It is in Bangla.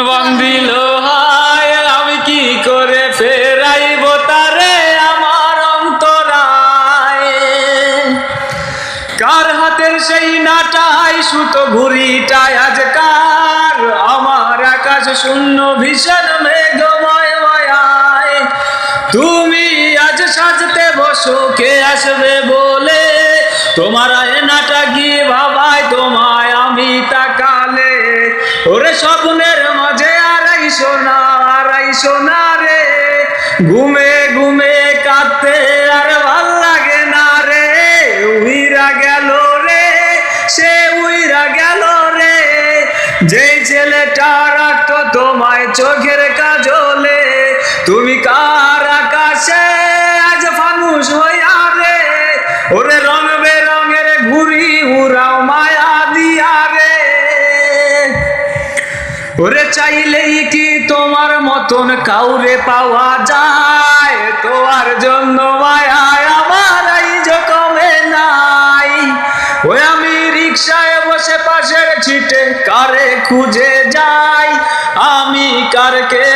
বান্দিল হায় আমি কি করে ফেরাইব তারে আমার অন্তরায়। কার হাতের সেই নাটাই সুতো ঘুরিটায় আজকার আমার আকাশ শূন্য ভীষণ মেঘময় মায়ায়। তুমি আজ সাজতে বসো কে আসবে বলে, তোমার আয়নাটা গিয়ে ভাবায় তোমায় আমি তাকালে। ওরে স্বপ্নের মাঝে আড়াইশো না রে, ঘুমে ঘুমে কাঁদতে আর ভাল লাগে না রে। উইরা গেল রে, সে উইরা গেল রে, যেই ছেলেটা রাখতো তোমায় চোখের কাজলে। তুমি কার আকাশে আজ ফানুস হইয়া রে, ওরে রং বেরঙের ঘুরি উড়াও মায়া দিয়া রে। ওরে চাইলেই কি তোমার মতন কাউরে পাওয়া যায়, তোমার জন্য মায়ায় আমার আইজ কমে নাই। ওই আমি রিকশায় বসে পাশের ছিটে কারে খুঁজে যাই, আমি কারকে